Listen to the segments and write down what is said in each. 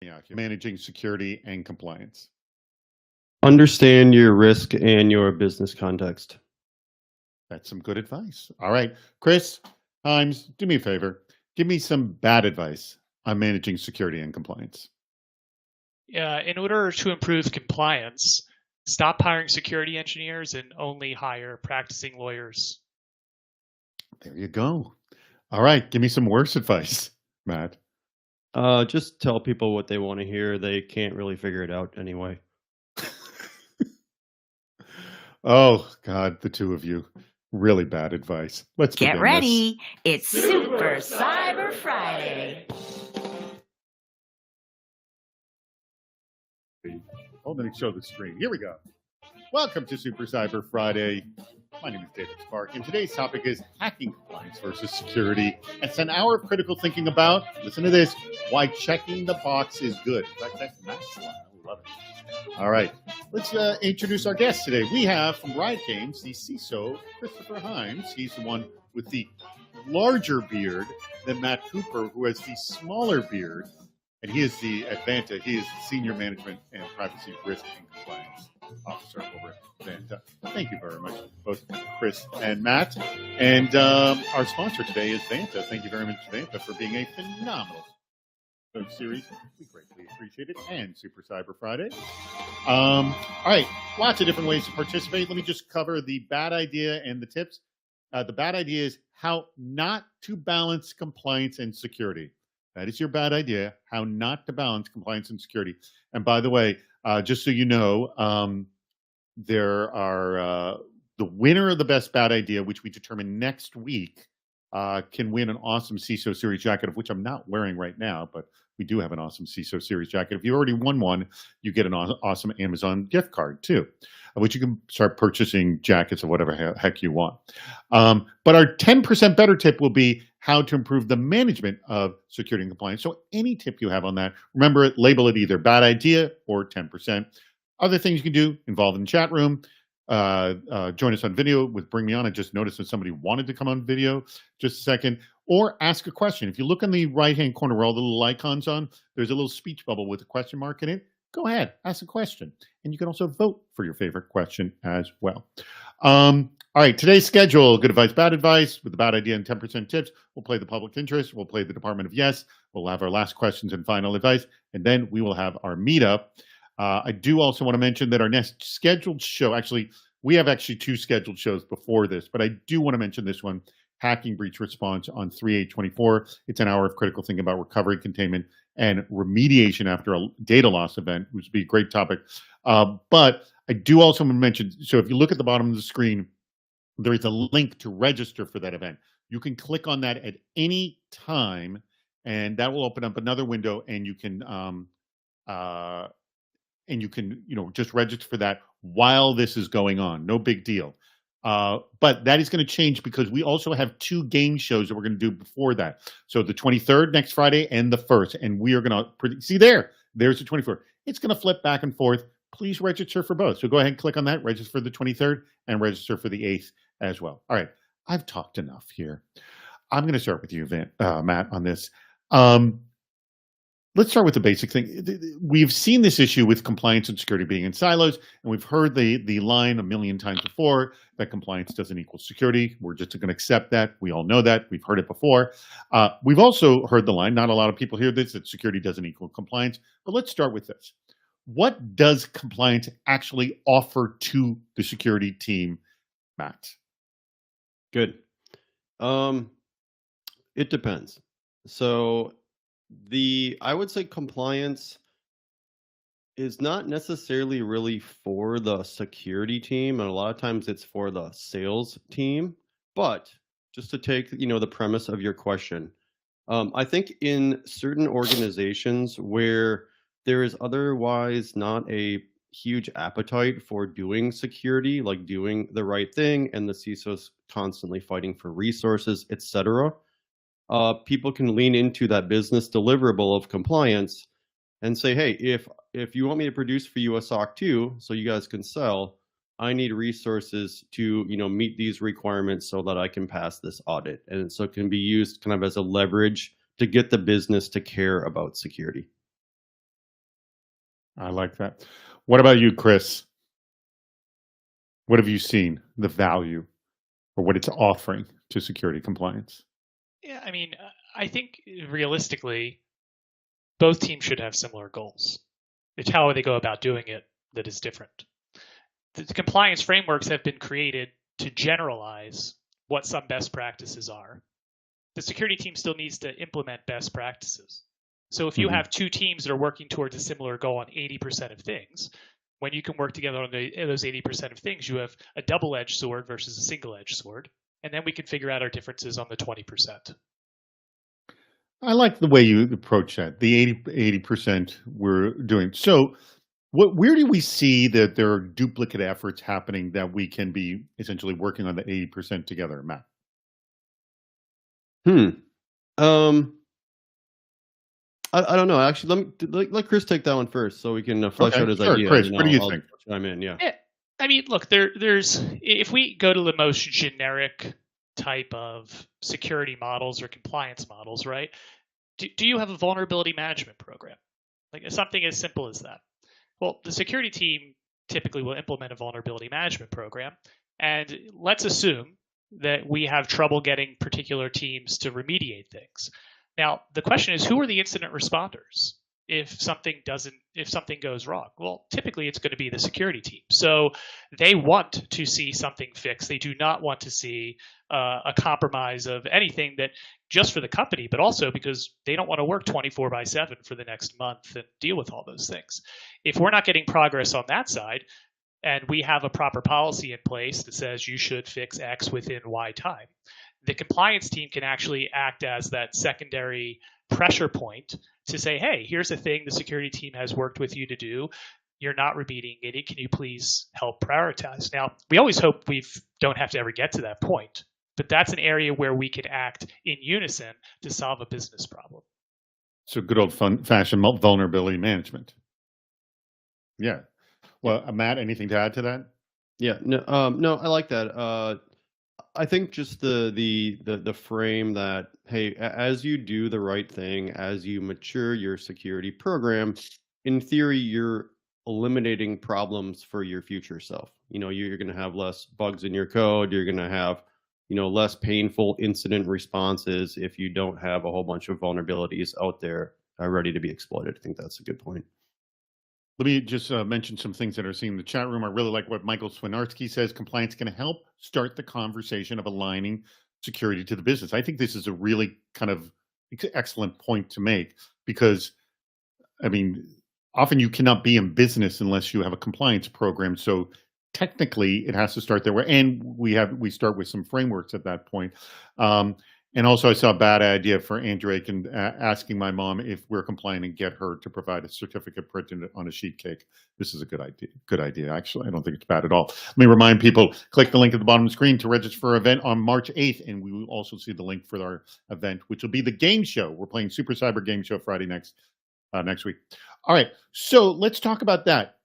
Yeah, managing security and compliance. Understand your risk and your business context. That's some good advice. All right, Chris Himes, do me a favor. Give me some bad advice on managing security and compliance. In order to improve compliance, stop hiring security engineers and only hire practicing lawyers. There you go. All right, give me some worse advice, Matt. Just tell people what they want to hear. They can't really figure it out anyway. Oh, God, the two of you. Really bad advice. Let's Get begin ready. It's Super Cyber Friday. Oh, let me show the screen. Here we go. Welcome to Super Cyber Friday. My name is David Spark, and today's topic is hacking compliance versus security. It's an hour of critical thinking about, listen to this, why checking the box is good. In fact, that's Matt's line. I love it. All right, let's introduce our guest today. We have from Riot Games, the CISO, Christopher Himes. He's the one with the larger beard than Matt Cooper, who has the smaller beard. And he is the Advanta. He is the Senior Management and Privacy Risk and Compliance Officer over at Advanta. Thank you very much, both Chris and Matt. And our sponsor today is Vanta. Thank you very much, Vanta, for being a phenomenal series. We greatly appreciate it. And Super Cyber Friday. All right, lots of different ways to participate. Let me just cover the bad idea and the tips. The bad idea is how not to balance compliance and security. That is your bad idea, how not to balance compliance and security. And by the way, just so you know, there are the winner of the best bad idea, which we determine next week, can win an awesome CISO Series jacket, of which I'm not wearing right now, but we do have an awesome CISO Series jacket. If you already won one, you get an awesome Amazon gift card too, which you can start purchasing jackets of whatever heck you want. But our 10% better tip will be how to improve the management of security and compliance. So any tip you have on that, remember it, label it either bad idea or 10%. Other things you can do, involve in the chat room, join us on video with Bring Me On. I just noticed that somebody wanted to come on video. Just a second. Or ask a question. If you look in the right-hand corner where all the little icons on, there's a little speech bubble with a question mark in it. Go ahead, ask a question. And you can also vote for your favorite question as well. All right, today's schedule, good advice, bad advice, with the bad idea and 10% tips. We'll play the public interest. We'll play the Department of Yes. We'll have our last questions and final advice. And then we will have our meetup. I do also want to mention that our next scheduled show, actually, we have actually two scheduled shows before this, but I do want to mention this one, Hacking Breach Response on 3/8/24. It's an hour of critical thinking about recovery, containment, and remediation after a data loss event, which would be a great topic. But I do also want to mention, so if you look at the bottom of the screen, there is a link to register for that event. You can click on that at any time, and that will open up another window, and you can just register for that while this is going on. No big deal. But that is going to change because we also have two game shows that we're going to do before that. So the 23rd next Friday and the 1st, and we are going to see there's the 24th. It's going to flip back and forth. Please register for both. So go ahead and click on that, register for the 23rd and register for the 8th as well. All right, I've talked enough here. I'm going to start with you, Matt, on this. Let's start with the basic thing. We've seen this issue with compliance and security being in silos, and we've heard the line a million times before that compliance doesn't equal security. We're just going to accept that. We all know that. We've heard it before. We've also heard the line, not a lot of people hear this, that security doesn't equal compliance. But let's start with this. What does compliance actually offer to the security team, Matt? Good. It depends. So I would say compliance is not necessarily really for the security team, and a lot of times it's for the sales team. But just to take, the premise of your question, I think in certain organizations where there is otherwise not a huge appetite for doing security, like doing the right thing, and the CISO's constantly fighting for resources, etc. People can lean into that business deliverable of compliance and say, hey, if you want me to produce for you a SOC 2 so you guys can sell, I need resources to meet these requirements so that I can pass this audit. And so it can be used kind of as a leverage to get the business to care about security. I like that. What about you, Chris? What have you seen the value or what it's offering to security compliance? Yeah, I mean, I think realistically, both teams should have similar goals. It's how they go about doing it that is different. The compliance frameworks have been created to generalize what some best practices are. The security team still needs to implement best practices. So if you Mhm. have two teams that are working towards a similar goal on 80% of things, when you can work together on those 80% of things, you have a double-edged sword versus a single-edged sword. And then we can figure out our differences on the 20%. I like the way you approach that. The 80% we're doing. So where do we see that there are duplicate efforts happening that we can be essentially working on the 80% together, Matt? Hmm. I don't know. Actually, let Chris take that one first, so we can flesh Okay, out his sure. idea. Chris, and what do you I'll think? chime in. Yeah. Yeah, I mean, look, there's if we go to the most generic type of security models or compliance models, right? Do you have a vulnerability management program? Like something as simple as that. Well, the security team typically will implement a vulnerability management program, and let's assume that we have trouble getting particular teams to remediate things. Now, the question is, who are the incident responders if something goes wrong? Well, typically it's going to be the security team. So they want to see something fixed. They do not want to see a compromise of anything that just for the company, but also because they don't want to work 24/7 for the next month and deal with all those things. If we're not getting progress on that side, and we have a proper policy in place that says you should fix X within Y time, the compliance team can actually act as that secondary pressure point to say, hey, here's a thing the security team has worked with you to do. You're not remediating it. Can you please help prioritize? Now, we always hope we don't have to ever get to that point, but that's an area where we can act in unison to solve a business problem. So good old fashioned vulnerability management. Yeah. Well, Matt, anything to add to that? Yeah. No. No. I like that. I think just the frame that, hey, as you do the right thing, as you mature your security program, in theory, you're eliminating problems for your future self. You're going to have less bugs in your code. You're going to have, less painful incident responses if you don't have a whole bunch of vulnerabilities out there ready to be exploited. I think that's a good point. Let me just mention some things that are seen in the chat room. I really like what Michael Swinarski says. Compliance can help start the conversation of aligning security to the business. I think this is a really kind of excellent point to make because, I mean, often you cannot be in business unless you have a compliance program. So technically, it has to start there. And we start with some frameworks at that point. And also, I saw a bad idea for Andrew Aiken asking my mom if we're compliant and get her to provide a certificate printed on a sheet cake. This is a good idea. Good idea, actually. I don't think it's bad at all. Let me remind people, click the link at the bottom of the screen to register for an event on March 8th. And we will also see the link for our event, which will be the game show. We're playing Super Cyber Game Show Friday next week. All right. So let's talk about that.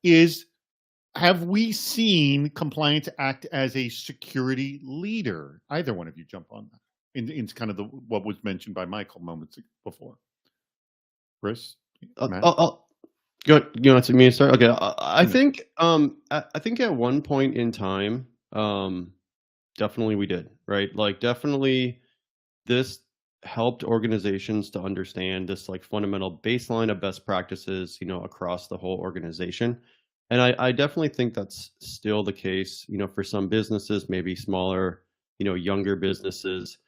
Have we seen compliance act as a security leader? Either one of you jump on that. In kind of what was mentioned by Michael moments before. Chris, Matt? You want me to start? Okay, I think at one point in time, definitely we did, right? Like definitely, this helped organizations to understand this like fundamental baseline of best practices, across the whole organization. And I definitely think that's still the case, for some businesses, maybe smaller, younger businesses.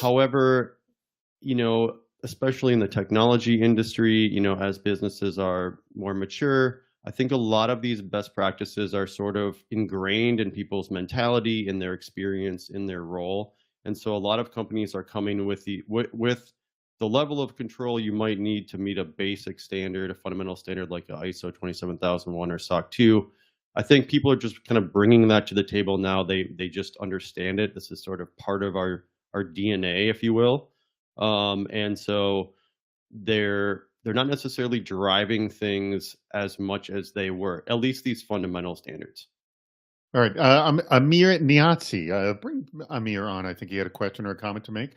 However, especially in the technology industry, as businesses are more mature, I think a lot of these best practices are sort of ingrained in people's mentality, in their experience, in their role. And so a lot of companies are coming with the level of control you might need to meet a basic standard, a fundamental standard like the ISO 27001 or SOC 2. I think people are just kind of bringing that to the table now. They just understand it. This is sort of part of our DNA, if you will. And so they're not necessarily driving things as much as they were, at least these fundamental standards. All right. Amir Niazi, bring Amir on. I think he had a question or a comment to make.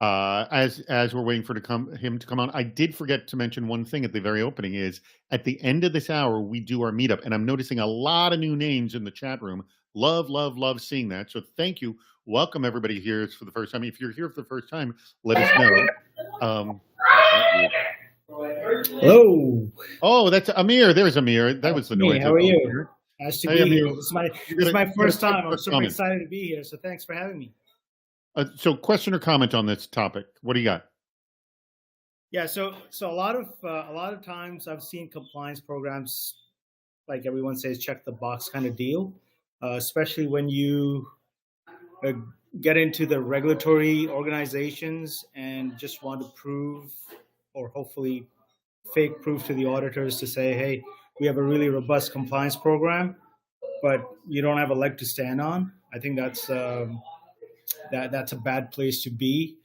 As we're waiting for him to come on, I did forget to mention one thing at the very opening is at the end of this hour, we do our meetup, and I'm noticing a lot of new names in the chat room. Love, love, love seeing that. So thank you. Welcome everybody here for the first time. If you're here for the first time, let us know. Hello. Oh, that's Amir. There's Amir. That was the noise. How are you? Nice to Hey, be here. Amir. This is my first time. I'm super comment. excited to be here. So thanks for having me. So question or comment on this topic? What do you got? Yeah. So a lot of times I've seen compliance programs, like everyone says, check the box kind of deal, especially when you get into the regulatory organizations and just want to prove, or hopefully fake proof to the auditors to say, hey, we have a really robust compliance program, but you don't have a leg to stand on. I think that's that's a bad place to be.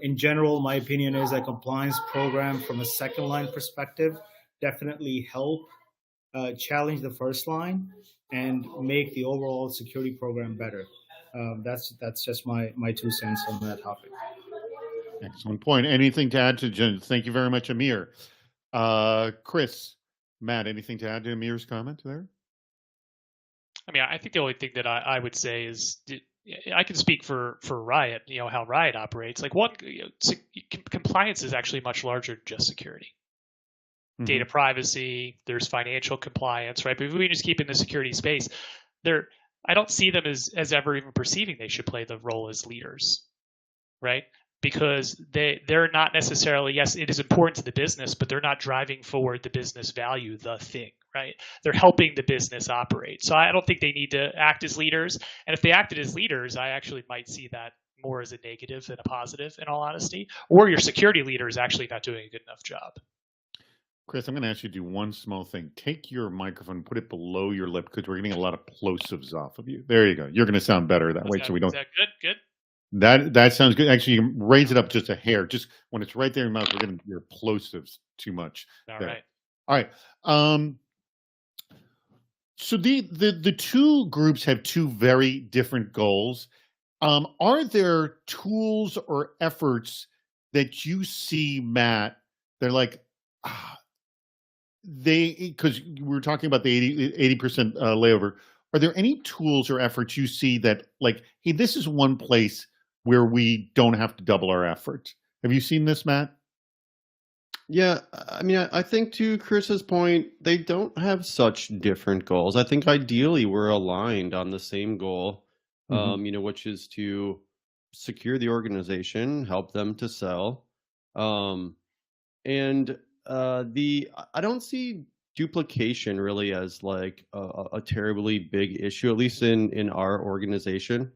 In general, my opinion is a compliance program from a second line perspective definitely help challenge the first line and make the overall security program better. That's just my 2 cents on that topic. Excellent point. Anything to add to Jen? Thank you very much, Amir. Chris, Matt, anything to add to Amir's comment there? I mean, I think the only thing that I would say is I can speak for Riot, how Riot operates. Like compliance is actually much larger than just security. Mm-hmm. Data privacy, there's financial compliance, right? But if we just keep in the security space, I don't see them as ever even perceiving they should play the role as leaders, right? Because they're not necessarily, yes, it is important to the business, but they're not driving forward the business value, the thing, right? They're helping the business operate. So I don't think they need to act as leaders. And if they acted as leaders, I actually might see that more as a negative than a positive, in all honesty. Or your security leader is actually not doing a good enough job. Chris, I'm going to ask you to do one small thing. Take your microphone, put it below your lip, because we're getting a lot of plosives off of you. There you go. You're going to sound better that way, so we don't. Is that good? Good. That sounds good. Actually, you can raise it up just a hair. Just when it's right there in your mouth, we're getting your plosives too much. All there. right. All right. So the two groups have two very different goals. Are there tools or efforts that you see, Matt, they're like, because we were talking about the 80% layover. Are there any tools or efforts you see that like, hey, this is one place where we don't have to double our effort? Have you seen this, Matt? Yeah, I mean, I think to Chris's point, they don't have such different goals. I think ideally we're aligned on the same goal, which is to secure the organization, help them to sell. I don't see duplication really as like a terribly big issue, at least in our organization.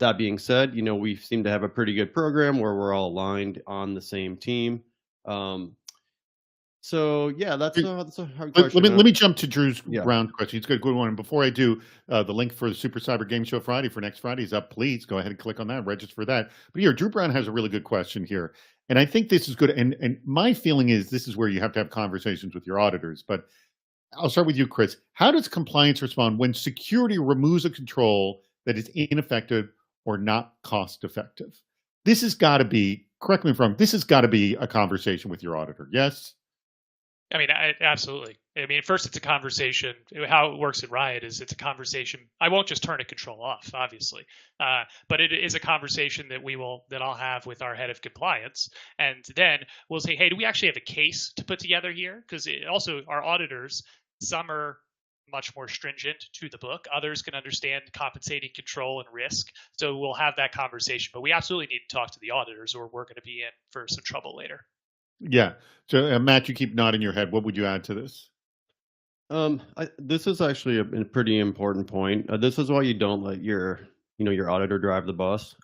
That being said, we seem to have a pretty good program where we're all aligned on the same team. So yeah, that's a hard question. Let me jump to Drew's round question. It's a good one. And before I do, the link for the Super Cyber Game Show Friday for next Friday is up. Please go ahead and click on that, register for that. But here, Drew Brown has a really good question here. And I think this is good. And my feeling is this is where you have to have conversations with your auditors. But I'll start with you, Chris. How does compliance respond when security removes a control that is ineffective or not cost effective? This has got to be, correct me if I'm wrong, this has got to be a conversation with your auditor. Yes? I mean, absolutely. I mean, first, it's a conversation. How it works at Riot is it's a conversation. I won't just turn a control off, obviously, but it is a conversation that I'll have with our head of compliance, and then we'll say, hey, do we actually have a case to put together here? Because also our auditors, some are much more stringent to the book. Others can understand compensating control and risk. So we'll have that conversation. But we absolutely need to talk to the auditors, or we're going to be in for some trouble later. Yeah. So Matt, you keep nodding your head. What would you add to this? This is actually a pretty important point. This is why you don't let your auditor drive the bus.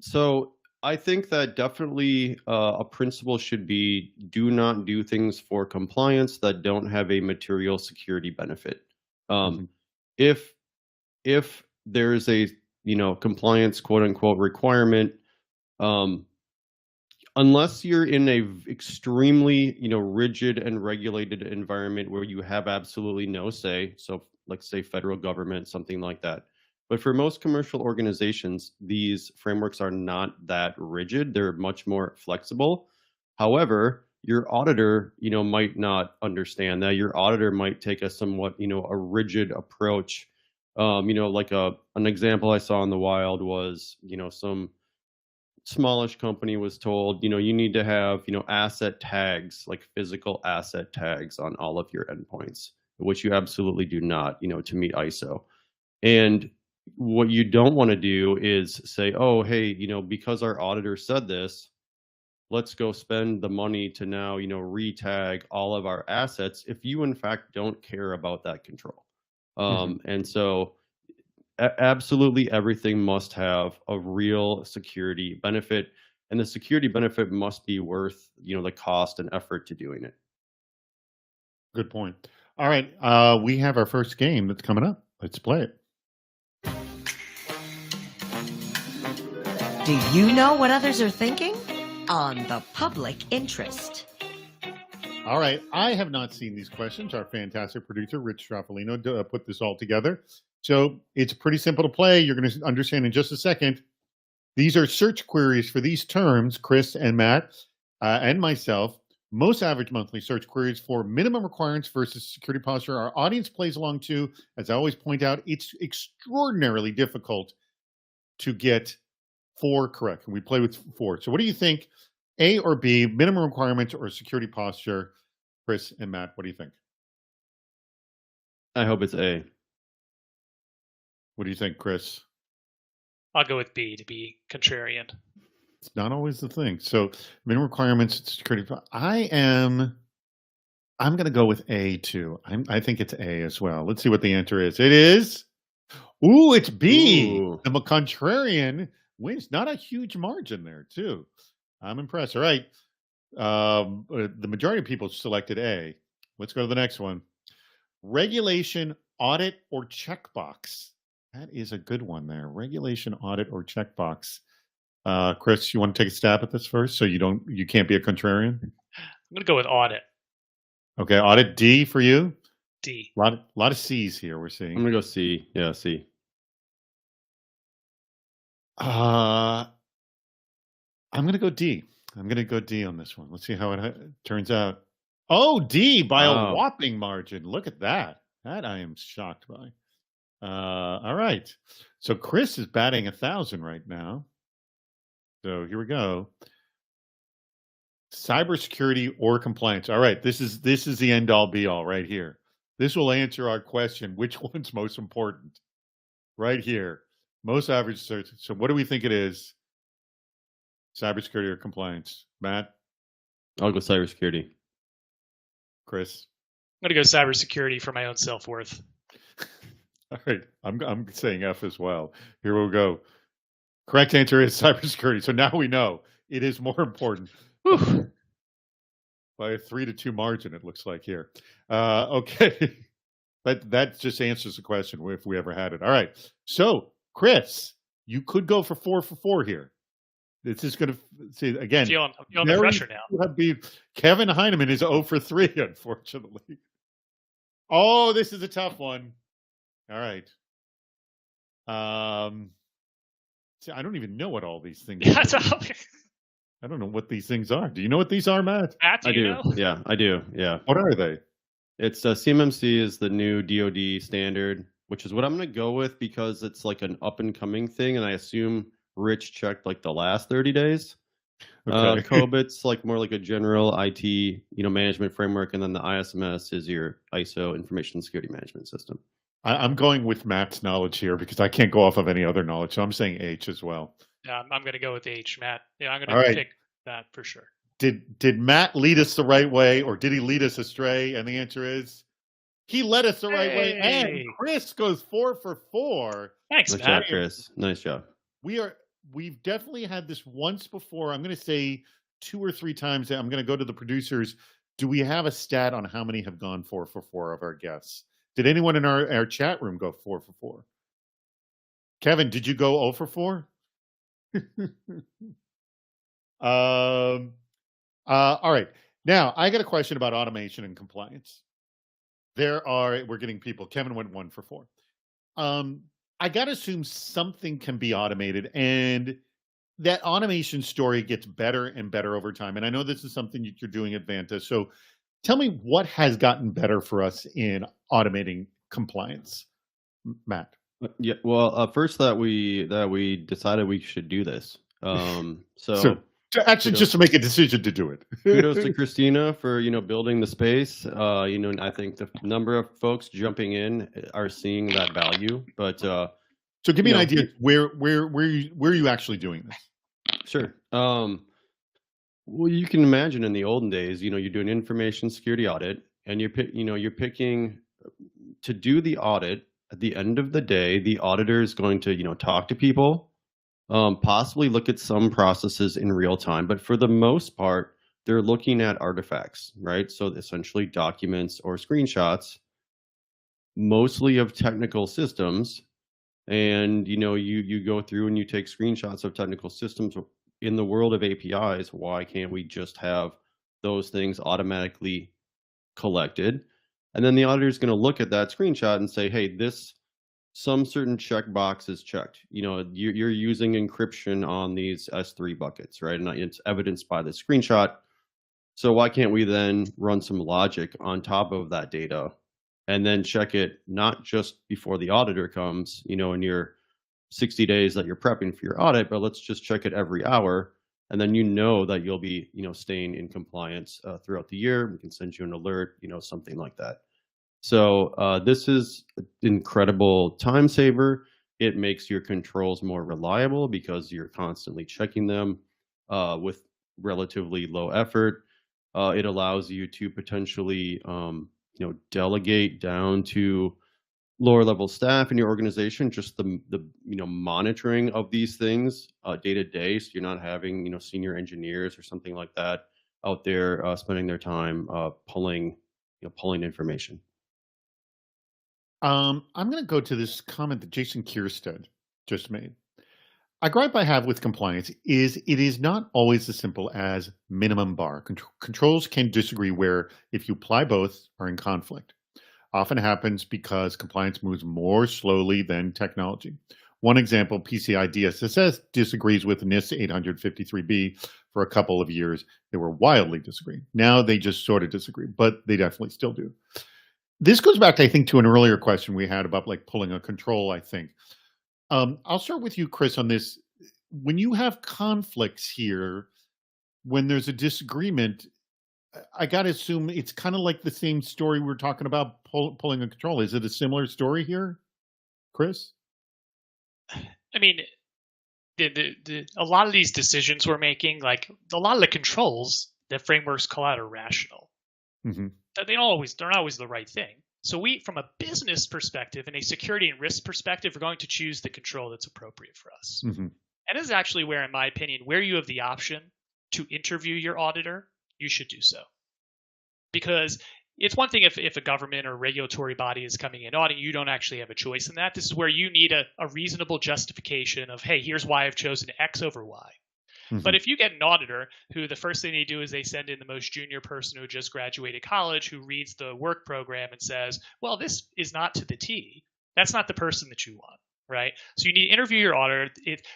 So I think that definitely a principle should be do not do things for compliance that don't have a material security benefit. If there's a compliance quote unquote requirement, unless you're in a extremely rigid and regulated environment where you have absolutely no say, so like say federal government, something like that. But for most commercial organizations, these frameworks are not that rigid. They're much more flexible. However, your auditor, might not understand that. Your auditor might take a somewhat, a rigid approach. Like an example I saw in the wild was, some smallish company was told, you need to have, asset tags, like physical asset tags on all of your endpoints, which you absolutely do not, to meet ISO. And what you don't want to do is say, oh, hey, because our auditor said this, let's go spend the money to now, retag all of our assets if you in fact don't care about that control. And so absolutely everything must have a real security benefit, and the security benefit must be worth, the cost and effort to doing it. Good point. All right. We have our first game that's coming up. Let's play it. Do you know what others are thinking? On the public interest. All right. I have not seen these questions. Our fantastic producer, Rich Straffolino, put this all together. So it's pretty simple to play. You're going to understand in just a second. These are search queries for these terms, Chris and Matt and myself. Most average monthly search queries for minimum requirements versus security posture. Our audience plays along too. As I always point out, it's extraordinarily difficult to get 4 correct. And we play with 4. So what do you think? A or B, minimum requirements or security posture? Chris and Matt, what do you think? I hope it's A. What do you think, Chris? I'll go with B to be contrarian. It's not always the thing. So minimum requirements, security. I'm going to go with A too. I think it's A as well. Let's see what the answer is. It is. Ooh, it's B. Ooh. The contrarian wins. Not a huge margin there too. I'm impressed. All right. The majority of people selected A. Let's go to the next one. Regulation, audit, or checkbox. That is a good one there. Regulation, audit, or checkbox. Chris, you want to take a stab at this first, so you can't be a contrarian? I'm gonna go with audit. Okay, audit. D for you. D. A lot of C's here. We're seeing. I'm gonna go C. Yeah, C. I'm gonna go D. I'm gonna go D on this one. Let's see how it turns out. Oh, D by a whopping margin. Look at that. That I am shocked by. All right. So Chris is batting 1,000 right now. So here we go. Cybersecurity or compliance. All right. This is the end all be all right here. This will answer our question, which one's most important? Right here. Most average search. So what do we think it is? Cybersecurity or compliance? Matt? I'll go cybersecurity. Chris? I'm gonna go cybersecurity for my own self-worth. All right. I'm saying F as well. Here we'll go. Correct answer is cybersecurity. So now we know it is more important. Whew. By a 3-2 margin, it looks like here. Okay. That just answers the question if we ever had it. All right. So, Chris, you could go for 4 for 4 here. This is going to see again. I'm feeling the pressure now. Kevin Heineman is 0 for 3, unfortunately. Oh, this is a tough one. All right. See, I don't even know what all these things are. I don't know what these things are. Do you know what these are, Matt? Matt, I do. know? Yeah, I do. Yeah. What are they? It's CMMC is the new DoD standard, which is what I'm going to go with because it's like an up and coming thing, and I assume Rich checked like the last 30 days. Okay. COBIT's like more like a general IT, management framework, and then the ISMS is your ISO information security management system. I'm going with Matt's knowledge here because I can't go off of any other knowledge. So I'm saying H as well. Yeah, I'm going to go with H, Matt. Yeah, I'm All going to right. pick that for sure. Did Matt lead us the right way, or did he lead us astray? And the answer is he led us the right way. And Hey. Chris goes 4 for 4. Thanks, Nice Matt. job, Chris. Nice job. We've definitely had this once before. I'm going to say 2 or 3 times. I'm going to go to the producers. Do we have a stat on how many have gone 4 for 4 of our guests? Did anyone in our chat room go 4 for 4? Kevin, did you go 0 for 4? All right. Now, I got a question about automation and compliance. We're getting people. Kevin went 1 for 4. I got to assume something can be automated, and that automation story gets better and better over time. And I know this is something that you're doing at Vanta. So tell me what has gotten better for us in automating compliance, Matt. Yeah, well, first that we decided we should do this. So actually, kudos, just to make a decision to do kudos to it. Christina for building the space. And I think the number of folks jumping in are seeing that value. But So give me you an know, idea where are you actually doing this? sure. Well, you can imagine in the olden days, you're doing information security audit, and you're picking to do the audit. At the end of the day, the auditor is going to, talk to people, possibly look at some processes in real time, but for the most part, they're looking at artifacts, right? So essentially documents or screenshots, mostly of technical systems. And you go through and you take screenshots of technical systems. In the world of APIs, why can't we just have those things automatically collected? And then the auditor is going to look at that screenshot and say, hey, some certain checkbox is checked. You're using encryption on these S3 buckets, right? And it's evidenced by the screenshot. So why can't we then run some logic on top of that data and then check it not just before the auditor comes, in your 60 days that you're prepping for your audit, but let's just check it every hour. And then that you'll be, staying in compliance throughout the year. We can send you an alert, something like that. So this is an incredible time saver. It makes your controls more reliable because you're constantly checking them with relatively low effort. It allows you to potentially, delegate down to lower level staff in your organization, just the monitoring of these things day to day. So you're not having senior engineers or something like that out there spending their time pulling information. I'm going to go to this comment that Jason Kierstead just made. A gripe I have with compliance is it is not always as simple as minimum bar. Controls can disagree where, if you apply both, are in conflict. Often happens because compliance moves more slowly than technology. One example, PCI DSS disagrees with NIST 853B for a couple of years. They were wildly disagreeing. Now they just sort of disagree, but they definitely still do. This goes back, I think, to an earlier question we had about like pulling a control, I think. I'll start with you, Chris, on this. When you have conflicts here, when there's a disagreement, I got to assume it's kind of like the same story we were talking about pulling a control. Is it a similar story here, Chris? I mean, a lot of these decisions we're making, like a lot of the controls that frameworks call out are rational. Mm-hmm. They're not always the right thing. So we, from a business perspective and a security and risk perspective, are going to choose the control that's appropriate for us. Mm-hmm. And this is actually where, in my opinion, where you have the option to interview your auditor, you should do so. Because it's one thing if a government or regulatory body is coming in auditing, you don't actually have a choice in that. This is where you need a reasonable justification of, hey, here's why I've chosen X over Y. Mm-hmm. But if you get an auditor who the first thing they do is they send in the most junior person who just graduated college, who reads the work program and says, well, this is not to the T, that's not the person that you want, right? So you need to interview your auditor.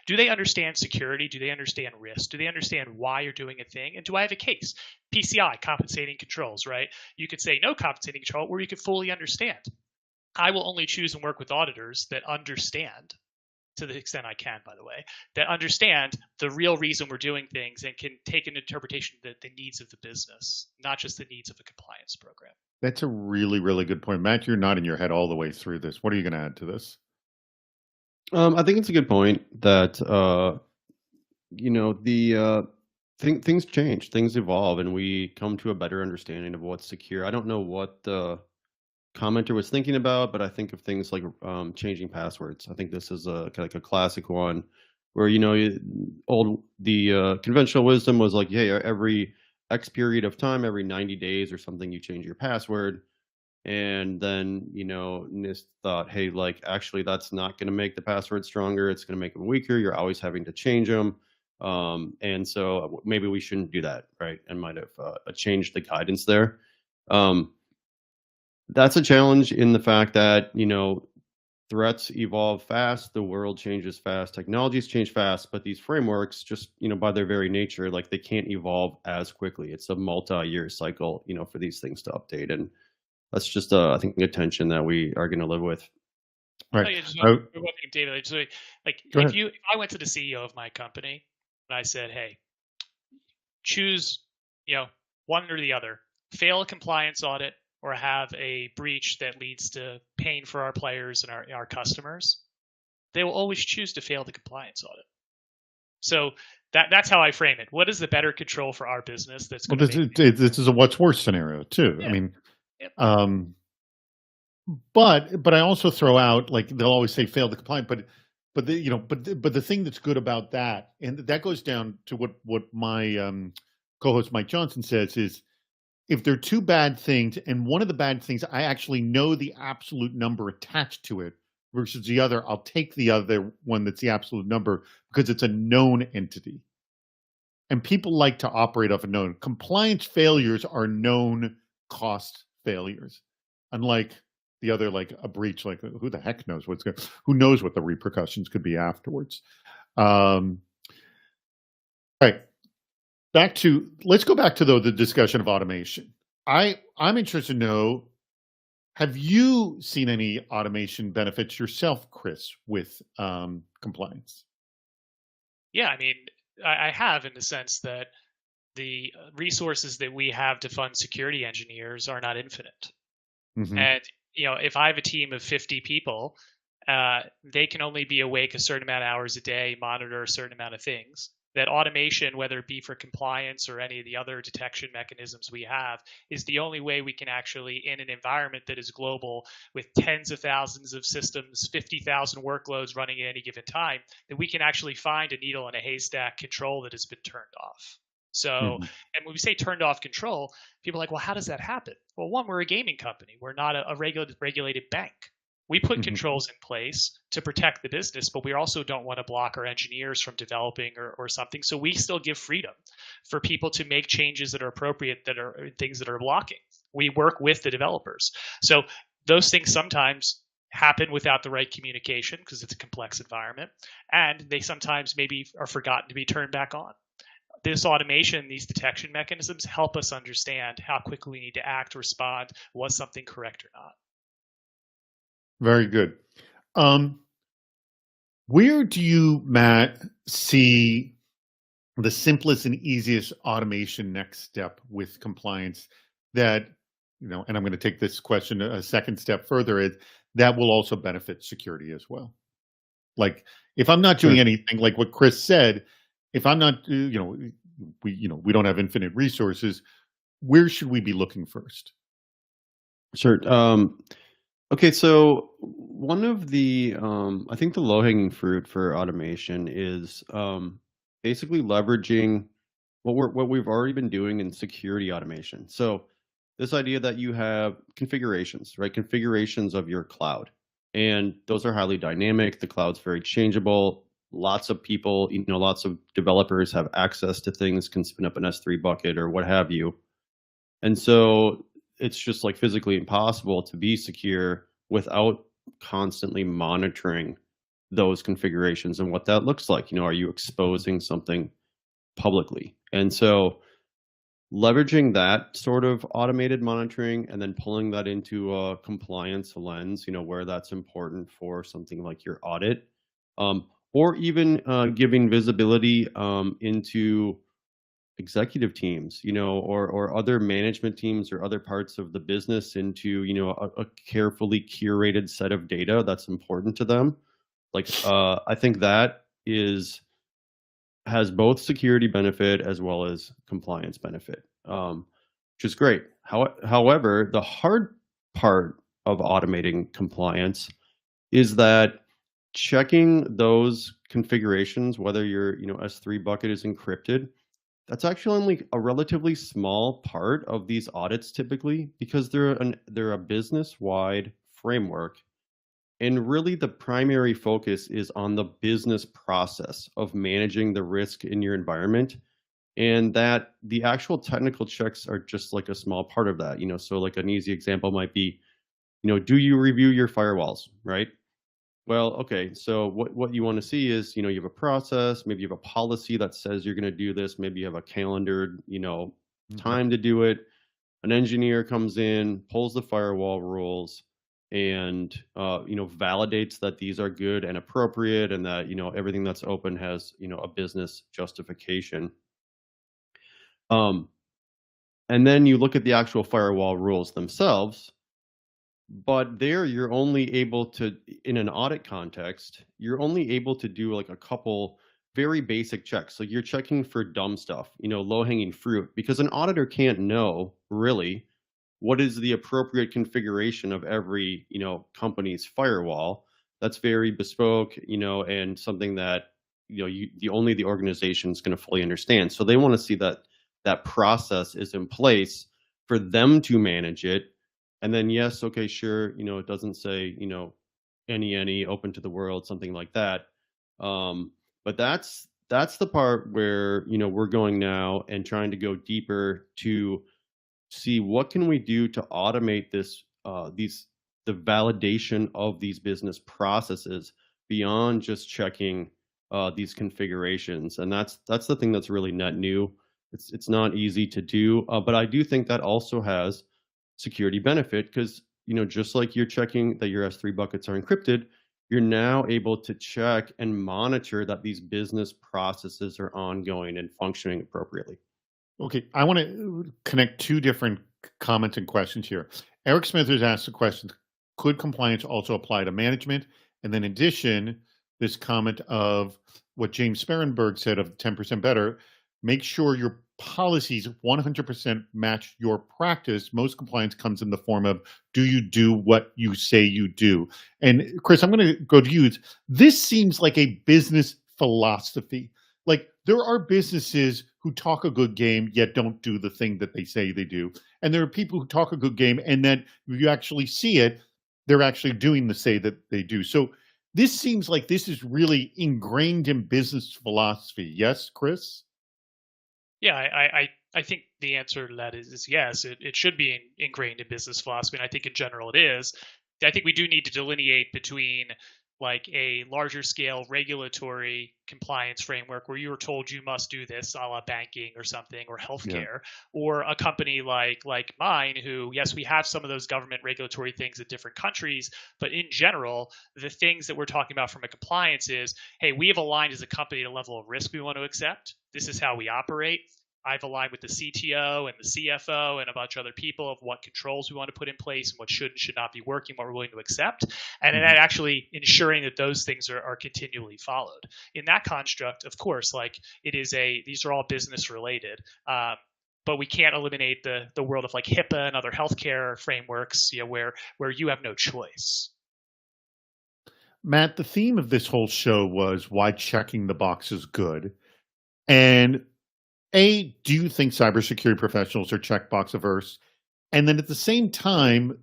Do they understand security? Do they understand risk? Do they understand why you're doing a thing? And do I have a case? PCI, compensating controls, right? You could say no compensating control, or you could fully understand. I will only choose and work with auditors that understand, to the extent I can, by the way, that understand the real reason we're doing things and can take an interpretation of the needs of the business, not just the needs of a compliance program. That's a really, really good point. Matt, you're nodding your head all the way through this. What are you going to add to this? I think it's a good point that, things change, things evolve, and we come to a better understanding of what's secure. I don't know what the commenter was thinking about, but I think of things like changing passwords. I think this is like a classic one where the conventional wisdom was like, hey, every X period of time, every 90 days or something, you change your password. And then NIST thought, hey, like actually that's not going to make the password stronger, it's going to make them weaker, you're always having to change them. And so maybe we shouldn't do that, right? And might have changed the guidance there. That's a challenge in the fact that threats evolve fast, the world changes fast, technologies change fast, but these frameworks just, by their very nature, like they can't evolve as quickly. It's a multi-year cycle, for these things to update. And that's just, I think, a tension that we are going to live with. Right. Oh, yeah, just Oh, one thing, David. Like Go if ahead. if I went to the CEO of my company and I said, "Hey, choose, one or the other: fail a compliance audit or have a breach that leads to pain for our players and our customers," they will always choose to fail the compliance audit. So that's how I frame it. What is the better control for our business that's Well, going to make this is a what's worse scenario too. I Yeah. mean, Yep. but I also throw out, like, they'll always say fail the compliant, but the thing that's good about that, and that goes down to what my co-host Mike Johnson says, is if there are two bad things, and one of the bad things I actually know the absolute number attached to it versus the other, I'll take the other one that's the absolute number because it's a known entity. And people like to operate off a known. Compliance failures are known cost failures, unlike the other, like a breach. Like, who the heck knows who knows what the repercussions could be afterwards. Right. Let's go back to the discussion of automation. I'm interested to know, have you seen any automation benefits yourself, Chris, with compliance? Yeah, I mean, I have, in the sense that the resources that we have to fund security engineers are not infinite. Mhm. And if I have a team of 50 people, they can only be awake a certain amount of hours a day, monitor a certain amount of things. That automation, whether it be for compliance or any of the other detection mechanisms we have, is the only way we can actually, in an environment that is global with tens of thousands of systems, 50,000 workloads running at any given time, that we can actually find a needle in a haystack control that has been turned off. So, Mhm. and when we say turned off control, people are like, well, how does that happen? Well, one, we're a gaming company. We're not a regulated bank. We put Mhm. controls in place to protect the business, but we also don't want to block our engineers from developing or something. So we still give freedom for people to make changes that are appropriate, that are things that are blocking. We work with the developers. So those things sometimes happen without the right communication because it's a complex environment, and they sometimes maybe are forgotten to be turned back on. This automation, these detection mechanisms help us understand how quickly we need to act, respond, was something correct or not. Very good. Where do you, Matt, see the simplest and easiest automation next step with compliance that, and I'm going to take this question a second step further, is that will also benefit security as well? Like, if I'm not doing Sure. anything, like what Chris said, if I'm not, we don't have infinite resources, where should we be looking first? Sure. Okay, so one of the I think the low-hanging fruit for automation is basically leveraging what we've already been doing in security automation. So this idea that you have configurations, right? Configurations of your cloud, and those are highly dynamic. The cloud's very changeable. Lots of people, lots of developers have access to things, can spin up an S3 bucket or what have you. And so it's just like physically impossible to be secure without constantly monitoring those configurations and what that looks like. Are you exposing something publicly? And so leveraging that sort of automated monitoring and then pulling that into a compliance lens, where that's important for something like your audit, or even giving visibility into executive teams, or other management teams or other parts of the business into, a carefully curated set of data that's important to them. Like, I think that has both security benefit as well as compliance benefit, which is great. However, the hard part of automating compliance is that checking those configurations, whether your S3 bucket is encrypted, that's actually only a relatively small part of these audits typically, because they're a business-wide framework. And really the primary focus is on the business process of managing the risk in your environment, and that the actual technical checks are just like a small part of that. So like an easy example might be, do you review your firewalls, right? Well, okay. So what you want to see is, you have a process, maybe you have a policy that says you're going to do this, maybe you have a calendared, Okay. time to do it. An engineer comes in, pulls the firewall rules, and validates that these are good and appropriate, and that everything that's open has a business justification. Um, and then you look at the actual firewall rules themselves. But there, you're only able to, in an audit context, you're only able to do like a couple very basic checks. So you're checking for dumb stuff, low hanging fruit, because an auditor can't know really what is the appropriate configuration of every, company's firewall. That's very bespoke, and something that, only the organization is going to fully understand. So they want to see that that process is in place for them to manage it. And then, yes, okay, sure, it doesn't say, any open to the world, something like that. But that's the part where, we're going now and trying to go deeper to see what can we do to automate this, the validation of these business processes beyond just checking these configurations. And that's the thing that's really net new. It's not easy to do, but I do think that also has security benefit, because just like you're checking that your S3 buckets are encrypted, you're now able to check and monitor that these business processes are ongoing and functioning appropriately. Okay, I want to connect two different comments and questions here. Eric Smith has asked the question: could compliance also apply to management? And then, in addition, this comment of what James Sperrenberg said of 10% better: make sure your policies 100% match your practice. Most compliance comes in the form of, do you do what you say you do? And Chris, I'm going to go to you. This seems like a business philosophy. Like, there are businesses who talk a good game yet don't do the thing that they say they do, and there are people who talk a good game and then if you actually see it, they're actually doing the say that they do. So this seems like this is really ingrained in business philosophy. Yes, Chris? Yeah, I think the answer to that is yes. It should be ingrained in business philosophy, and I think in general it is. I think we do need to delineate between like a larger scale regulatory compliance framework where you were told you must do this, a la banking or something, or healthcare, or a company like mine, who, yes, we have some of those government regulatory things in different countries, but in general, the things that we're talking about from a compliance is, hey, we have aligned as a company a level of risk we want to accept. This is how we operate. I've aligned with the CTO and the CFO and a bunch of other people of what controls we want to put in place and what should and should not be working, what we're willing to accept, and then actually ensuring that those things are continually followed. In that construct, of course, like these are all business related, but we can't eliminate the world of like HIPAA and other healthcare frameworks, where you have no choice. Matt, the theme of this whole show was why checking the box is good. And do you think cybersecurity professionals are checkbox averse? And then at the same time,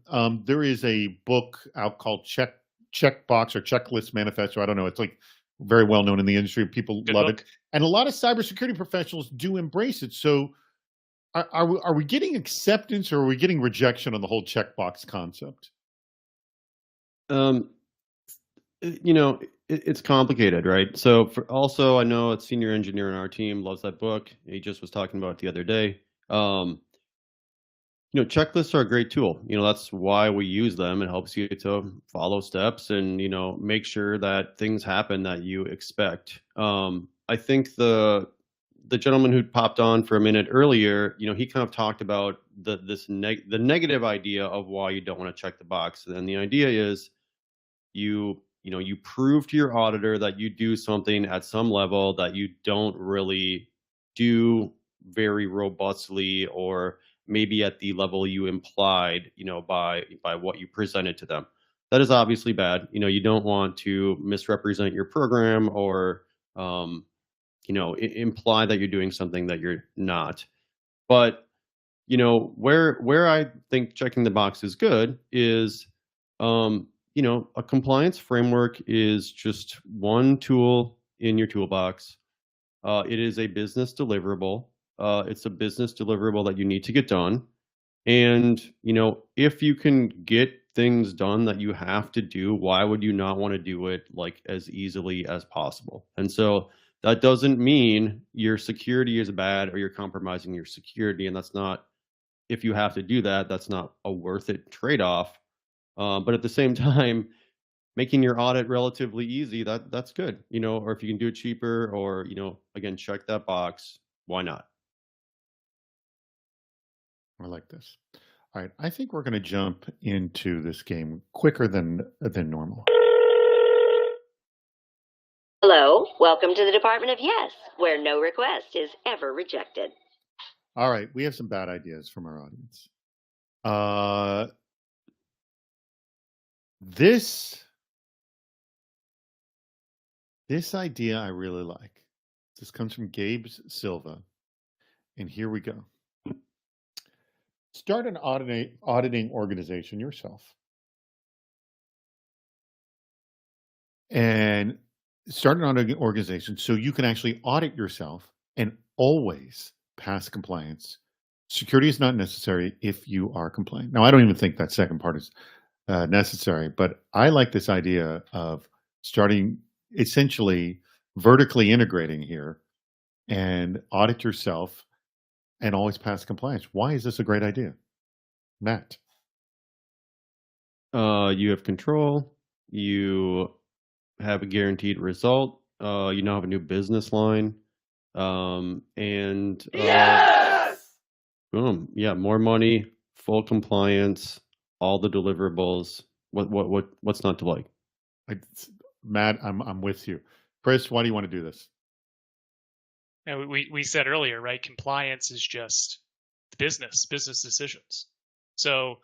there is a book out called Checkbox or Checklist Manifesto. I don't know. It's like very well known in the industry. People love it. And a lot of cybersecurity professionals do embrace it. So are we getting acceptance or are we getting rejection on the whole checkbox concept? It's complicated, right? So also, I know a senior engineer in our team loves that book. He just was talking about it the other day. Checklists are a great tool. That's why we use them. It helps you to follow steps and, make sure that things happen that you expect. I think the gentleman who popped on for a minute earlier, he kind of talked about the negative idea of why you don't want to check the box. And the idea is you prove to your auditor that you do something at some level that you don't really do very robustly, or maybe at the level you implied, by what you presented to them. That is obviously bad. You don't want to misrepresent your program or, imply that you're doing something that you're not. But, where I think checking the box is good is, a compliance framework is just one tool in your toolbox. It is a business deliverable. It's a business deliverable that you need to get done. And, if you can get things done that you have to do, why would you not want to do it like as easily as possible? And so that doesn't mean your security is bad or you're compromising your security. And that's not, if you have to do that, that's not a worth it trade-off. But at the same time, making your audit relatively easy, that's good, or if you can do it cheaper or, again, check that box, why not? I like this. All right, I think we're going to jump into this game quicker than normal. Hello, welcome to the Department of Yes, where no request is ever rejected. All right, we have some bad ideas from our audience. This idea I really like. This comes from Gabe Silva, and here we go. Start an auditing organization yourself. And start an auditing organization so you can actually audit yourself and always pass compliance. Security is not necessary if you are compliant. Now, I don't even think that second part is necessary, but I like this idea of starting essentially vertically integrating here and audit yourself and always pass compliance. Why is this a great idea? Matt. You have control, you have a guaranteed result, you now have a new business line, and boom, yeah, more money, full compliance, all the deliverables. What's not to like? Matt, I'm with you. Chris, why do you want to do this? And we said earlier, right? Compliance is just business decisions. So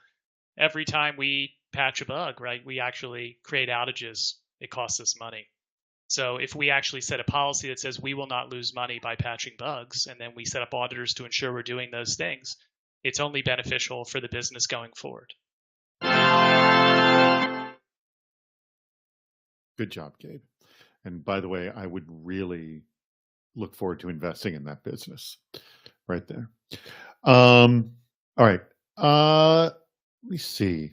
every time we patch a bug, right, we actually create outages. It costs us money. So if we actually set a policy that says we will not lose money by patching bugs, and then we set up auditors to ensure we're doing those things, it's only beneficial for the business going forward. Good job, Gabe. And by the way, I would really look forward to investing in that business right there. All right. Let me see.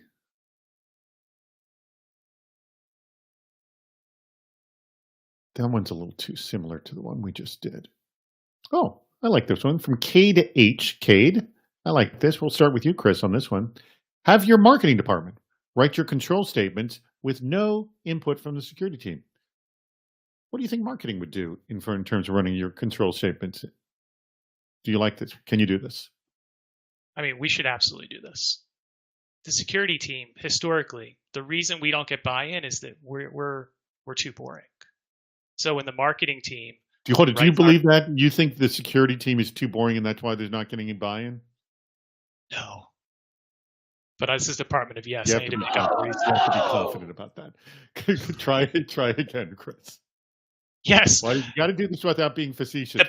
That one's a little too similar to the one we just did. Oh, I like this one from Cade H. Cade. I like this. We'll start with you, Chris, on this one. Have your marketing department write your control statements with no input from the security team. What do you think marketing would do in terms of running your control statements? Do you like this? Can you do this? I mean, we should absolutely do this. The security team, historically, the reason we don't get buy-in is that we're too boring. So when the marketing team, do you believe that? You think the security team is too boring and that's why they're not getting any buy-in? No. But this is Department of Yes. You I have need to to make up a reason. be confident about that. Try again, Chris. Yes. Well, you got to do this without being facetious.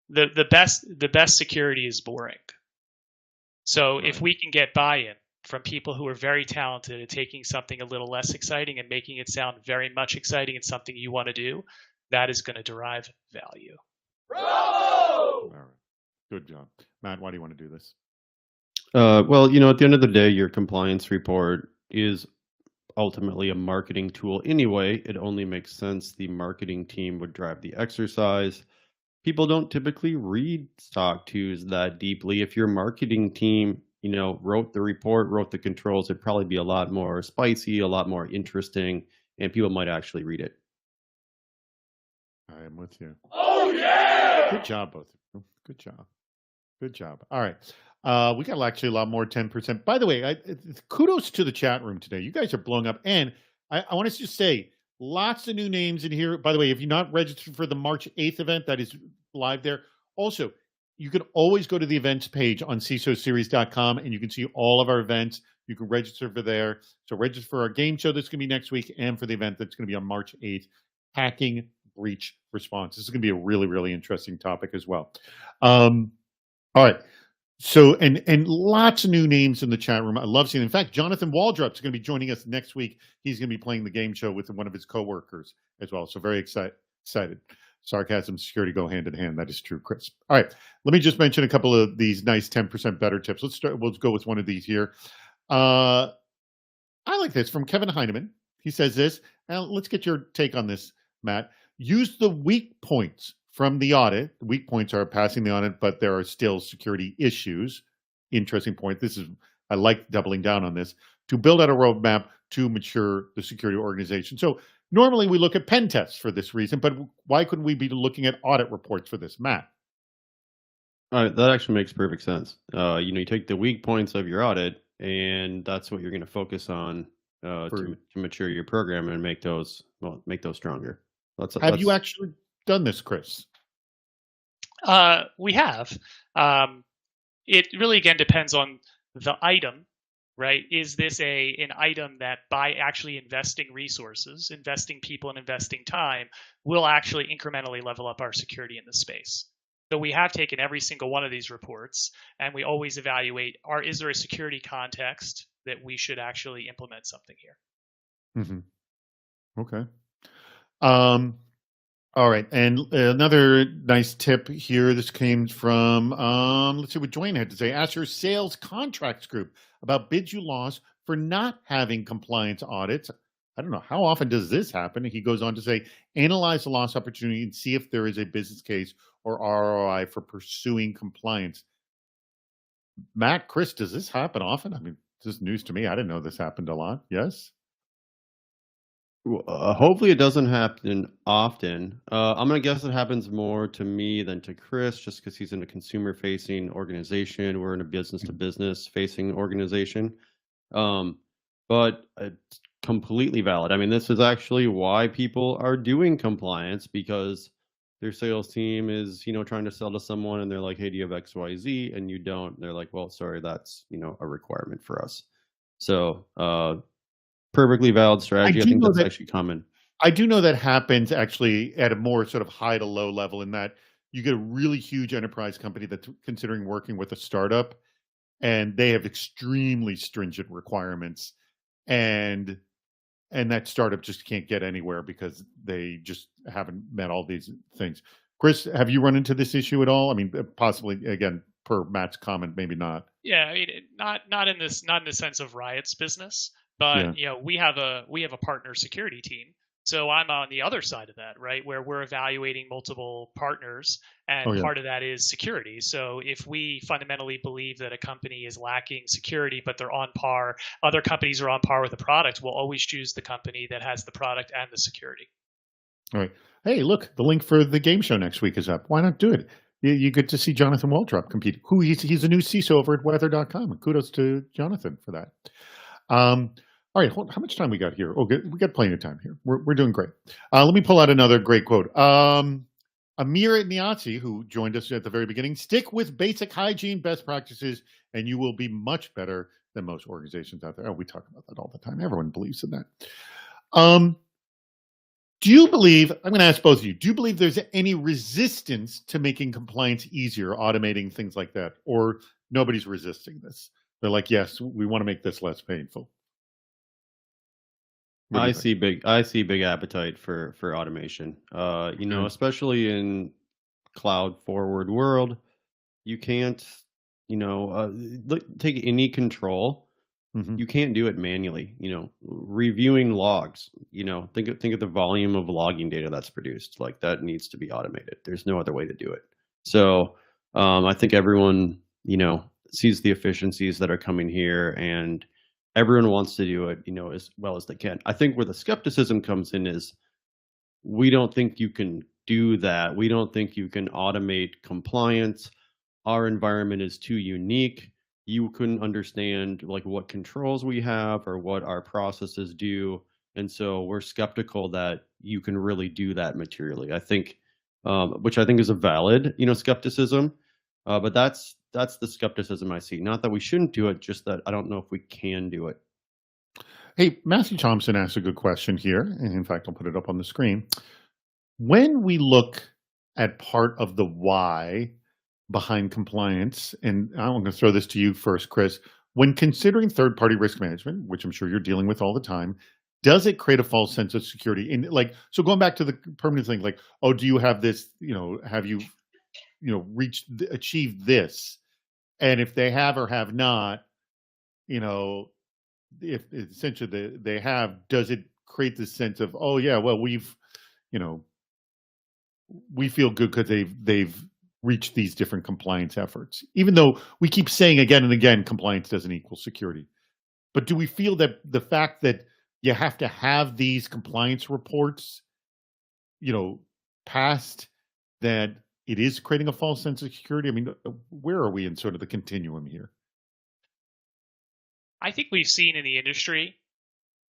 The best security is boring. So if we can get buy-in from people who are very talented at taking something a little less exciting and making it sound very much exciting and something you want to do, that is going to derive value. Bravo! All right. Good job. Matt, why do you want to do this? Well, at the end of the day, your compliance report is ultimately a marketing tool anyway. It only makes sense the marketing team would drive the exercise. People don't typically read SOC 2s that deeply. If your marketing team, wrote the report, wrote the controls, it'd probably be a lot more spicy, a lot more interesting, and people might actually read it. I am with you. Oh, yeah! Good job, both of you. Good job. Good job. All right. We got actually a lot more 10%. By the way, kudos to the chat room today. You guys are blowing up. And I want to just say, lots of new names in here. By the way, if you're not registered for the March 8th event, that is live there. Also, you can always go to the events page on CISOseries.com and you can see all of our events. You can register for there. So register for our game show that's going to be next week and for the event that's going to be on March 8th, Hacking Breach Response. This is going to be a really, really interesting topic as well. All right. So, and lots of new names in the chat room. I love seeing. In fact, Jonathan Waldrop is going to be joining us next week. He's going to be playing the game show with one of his coworkers as well. So very excited. Sarcasm and security go hand in hand. That is true, Chris. All right. Let me just mention a couple of these nice 10% better tips. Let's go with one of these here. I like this from Kevin Heineman. He says this. Now, let's get your take on this, Matt. Use the weak points from the audit. The weak points are passing the audit, but there are still security issues. Interesting point. I like doubling down on this, to build out a roadmap to mature the security organization. So normally we look at pen tests for this reason, but why couldn't we be looking at audit reports for this, Matt? That actually makes perfect sense. You take the weak points of your audit, and that's what you're going to focus on to mature your program and make those stronger. Have you actually done this, Chris? We have. It really again depends on the item, right? Is this an item that by actually investing resources, investing people, and investing time will actually incrementally level up our security in the space? So we have taken every single one of these reports, and we always evaluate: is there a security context that we should actually implement something here? Mm-hmm. Okay. All right, and another nice tip here. This came from let's see what Dwayne had to say. Ask your sales contracts group about bids you lost for not having compliance audits. I don't know, how often does this happen? He goes on to say, analyze the lost opportunity and see if there is a business case or ROI for pursuing compliance. Matt, Chris, does this happen often? I mean, this is news to me. I didn't know this happened a lot. Yes? Hopefully it doesn't happen often. I'm going to guess it happens more to me than to Chris, just because he's in a consumer-facing organization. We're in a business-to-business facing organization. But it's completely valid. I mean, this is actually why people are doing compliance, because their sales team is, trying to sell to someone and they're like, hey, do you have XYZ? And you don't. They're like, well, sorry, that's, a requirement for us. So, perfectly valid strategy. I think that's actually common. I do know that happens actually at a more sort of high to low level, in that you get a really huge enterprise company that's considering working with a startup, and they have extremely stringent requirements, and that startup just can't get anywhere because they just haven't met all these things. Chris, have you run into this issue at all? I mean, possibly, again, per Matt's comment, maybe not. Yeah, I mean, not in the sense of Riot's business. But we have a partner security team. So I'm on the other side of that, right, where we're evaluating multiple partners, and part of that is security. So if we fundamentally believe that a company is lacking security, but they're on par, other companies are on par with the product, we'll always choose the company that has the product and the security. All right. Hey, look, the link for the game show next week is up. Why not do it? You get to see Jonathan Waltrop compete. He's a new CISO over at weather.com. And kudos to Jonathan for that. All right, how much time we got here? Oh, we got plenty of time here. We're doing great. Let me pull out another great quote. Amir Niazi, who joined us at the very beginning, stick with basic hygiene best practices, and you will be much better than most organizations out there. Oh, we talk about that all the time. Everyone believes in that. Do you believe, I'm going to ask both of you, do you believe there's any resistance to making compliance easier, automating things like that, or nobody's resisting this? They're like, yes, we want to make this less painful. I see big appetite for automation. Especially in cloud forward world, you can't, take any control. You can't do it manually. Reviewing logs. Think of the volume of logging data that's produced. Like, that needs to be automated. There's no other way to do it. So I think everyone sees the efficiencies that are coming here, and everyone wants to do it, as well as they can. I think where the skepticism comes in is, we don't think you can do that. We don't think you can automate compliance. Our environment is too unique. You couldn't understand what controls we have or what our processes do. And so we're skeptical that you can really do that materially. I think, which I think is a valid, skepticism. But that's the skepticism I see. Not that we shouldn't do it, just that I don't know if we can do it. Hey, Matthew Thompson asked a good question here. And in fact, I'll put it up on the screen. When we look at part of the why behind compliance, and I'm going to throw this to you first, Chris, when considering third-party risk management, which I'm sure you're dealing with all the time, does it create a false sense of security? And so going back to the permanent thing, do you have this, have you achieved this? And if they have or have not, if essentially they have, does it create this sense of, oh yeah, well we've, you know, we feel good because they've reached these different compliance efforts, even though we keep saying again and again compliance doesn't equal security. But do we feel that the fact that you have to have these compliance reports, you know, passed, that it is creating a false sense of security? I mean, where are we in sort of the continuum here? I think we've seen in the industry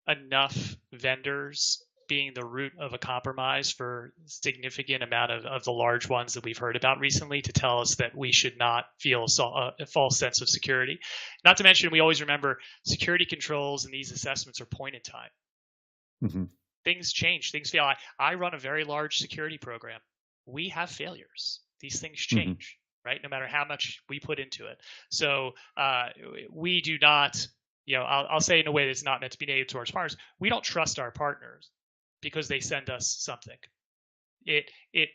enough vendors being the root of a compromise for a significant amount of the large ones that we've heard about recently to tell us that we should not feel a false sense of security. Not to mention, we always remember security controls and these assessments are point in time. Mm-hmm. Things change, things fail. I run a very large security program. We have failures. These things change, right? No matter how much we put into it. So we do not, you know, I'll say in a way that's not meant to be negative towards partners. We don't trust our partners because they send us something. It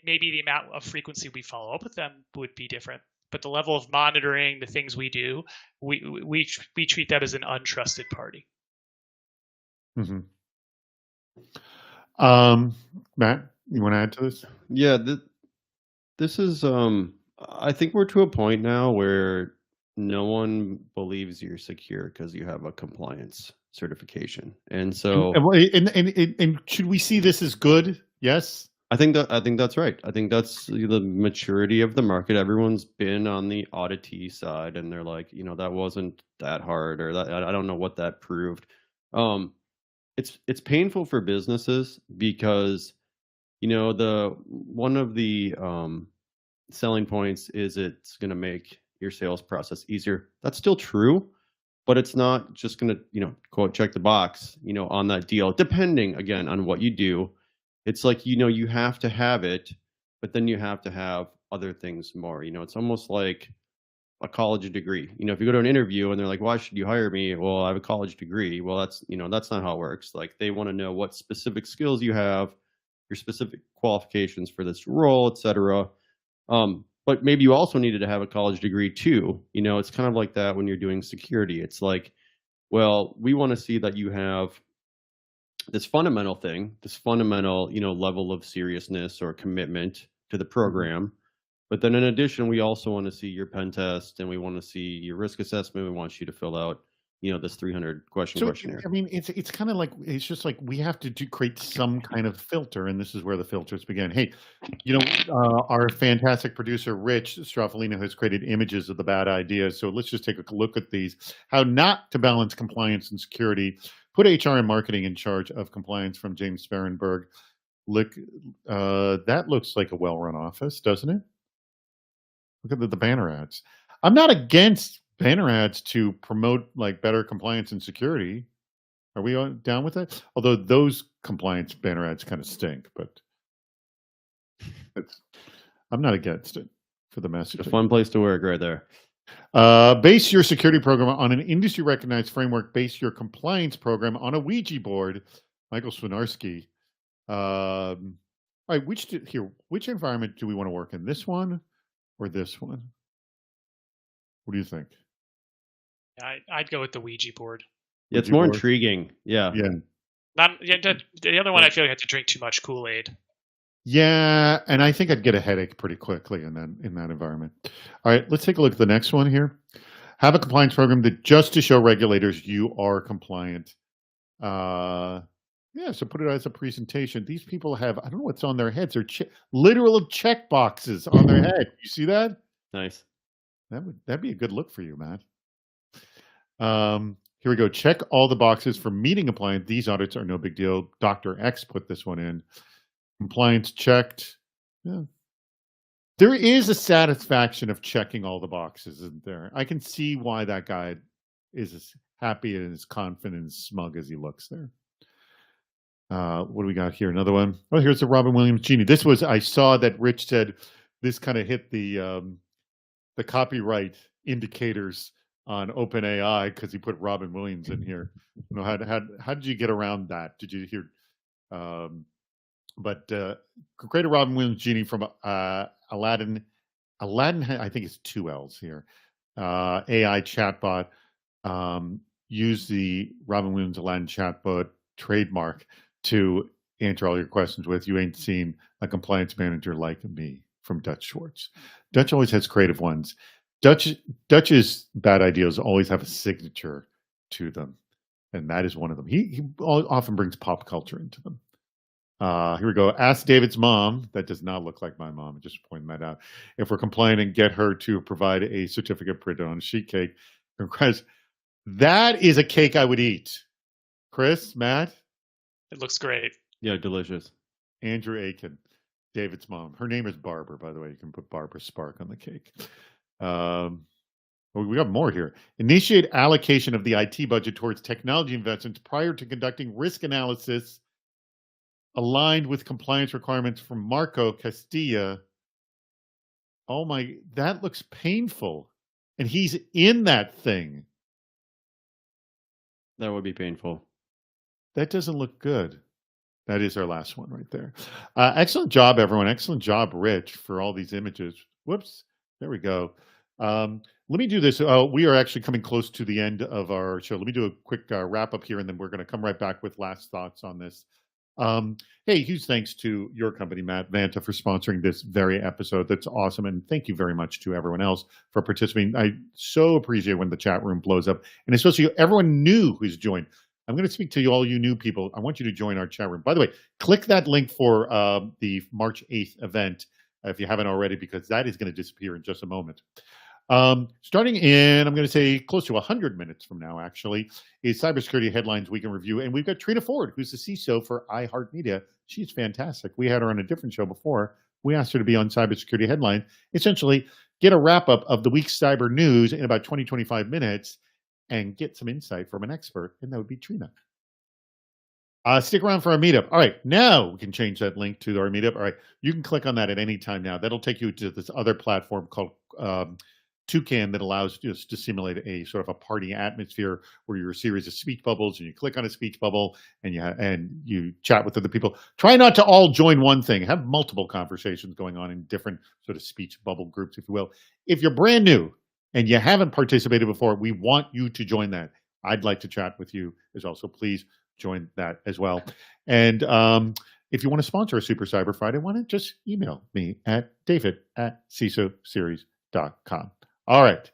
maybe the amount of frequency we follow up with them would be different, but the level of monitoring, the things we do, we treat that as an untrusted party. Mm-hmm. Matt, you want to add to this? Yeah, this is I think we're to a point now where no one believes you're secure because you have a compliance certification. And so and should we see this as good? Yes. I think that's right. I think that's the maturity of the market. Everyone's been on the auditee side and they're like, you know, that wasn't that hard, or that I don't know what that proved. It's painful for businesses because, you know, one of the selling points is it's going to make your sales process easier. That's still true, but it's not just going to, you know, quote, check the box, you know, on that deal. Depending again on what you do, it's like, you know, you have to have it, but then you have to have other things more. You know, it's almost like a college degree. You know, if you go to an interview and they're like, why should you hire me? Well, I have a college degree. Well, that's, you know, that's not how it works. Like, they want to know what specific skills you have, your specific qualifications for this role, etc. But maybe you also needed to have a college degree too. You know, it's kind of like that when you're doing security. It's like, well, we want to see that you have this fundamental thing, this fundamental, you know, level of seriousness or commitment to the program. But then in addition, we also want to see your pen test and we want to see your risk assessment. We want you to fill out, you know, this 300 question questionnaire. I mean, it's kind of like, it's just like we have to create some kind of filter, and this is where the filters begin. Hey, you know, our fantastic producer Rich Straffolino has created images of the bad ideas. So let's just take a look at these. How not to balance compliance and security. Put HR and marketing in charge of compliance, from James Sparenberg. Look, that looks like a well-run office, doesn't it? Look at the banner ads. I'm not against banner ads to promote like better compliance and security. Are we down with that? Although those compliance banner ads kind of stink, but I'm not against it for the message. It's a fun place to work right there. Base your security program on an industry recognized framework. Base your compliance program on a Ouija board. Michael Swinarski. All right, which environment do we want to work in? This one or this one? What do you think? I'd go with the Ouija board. Yeah, it's more intriguing. Yeah. The other one, I feel like I have to drink too much Kool-Aid. Yeah, and I think I'd get a headache pretty quickly in that environment. All right, let's take a look at the next one here. Have a compliance program that just to show regulators you are compliant. Yeah, so put it as a presentation. These people have, I don't know what's on their heads. They're literal check boxes on their head. You see that? Nice. That'd be a good look for you, Matt. Here we go. Check all the boxes for meeting compliance. These audits are no big deal. Dr. X put this one in. Compliance checked. Yeah. There is a satisfaction of checking all the boxes, isn't there? I can see why that guy is as happy and as confident and smug as he looks there. What do we got here? Another one. Oh, here's the Robin Williams Genie. This was, I saw that Rich said this kind of hit the copyright indicators on OpenAI because he put Robin Williams in here. You know, how did you get around that? Did you hear? But create a Robin Williams Genie from Aladdin. Aladdin, I think it's 2 L's here. AI chatbot. use the Robin Williams Aladdin chatbot trademark to answer all your questions with. You ain't seen a compliance manager like me from Dutch Schwartz. Dutch always has creative ones. Dutch's bad ideas always have a signature to them, and that is one of them. He often brings pop culture into them. Here we go. Ask David's mom. That does not look like my mom. Just pointing that out. If we're complaining, get her to provide a certificate printed on a sheet cake. Chris, that is a cake I would eat. Chris, Matt, It looks great. Yeah, delicious. Andrew Aiken, David's mom. Her name is Barbara, by the way. You can put Barbara Spark on the cake. We got more here. Initiate allocation of the IT budget towards technology investments prior to conducting risk analysis aligned with compliance requirements from Marco Castilla. Oh my, that looks painful. And he's in that thing. That would be painful. That doesn't look good. That is our last one right there. Excellent job, everyone. Excellent job, Rich, for all these images. Whoops. There we go. Let me do this. We are actually coming close to the end of our show. Let me do a quick wrap up here, and then we're going to come right back with last thoughts on this. Hey, huge thanks to your company, Matt Vanta, for sponsoring this very episode. That's awesome. And thank you very much to everyone else for participating. I so appreciate when the chat room blows up, and especially everyone new who's joined. I'm going to speak to you, all you new people. I want you to join our chat room. By the way, click that link for the March 8th event if you haven't already, because that is going to disappear in just a moment. Starting in, I'm going to say close to 100 minutes from now, actually, is Cybersecurity Headlines Week in Review. And we've got Trina Ford, who's the CISO for iHeartMedia. She's fantastic. We had her on a different show before. We asked her to be on Cybersecurity Headline. Essentially, get a wrap-up of the week's cyber news in about 20, 25 minutes and get some insight from an expert, and that would be Trina. Stick around for our meetup. All right, now we can change that link to our meetup. All right, you can click on that at any time now. That'll take you to this other platform called Toucan that allows just to simulate a sort of a party atmosphere where you're a series of speech bubbles, and you click on a speech bubble and you chat with other people. Try not to all join one thing. Have multiple conversations going on in different sort of speech bubble groups, if you will. If you're brand new and you haven't participated before, we want you to join that. I'd like to chat with you as well, so please join that as well. And if you want to sponsor a Super Cyber Friday, why not just email me at david@cisoseries.com. All right.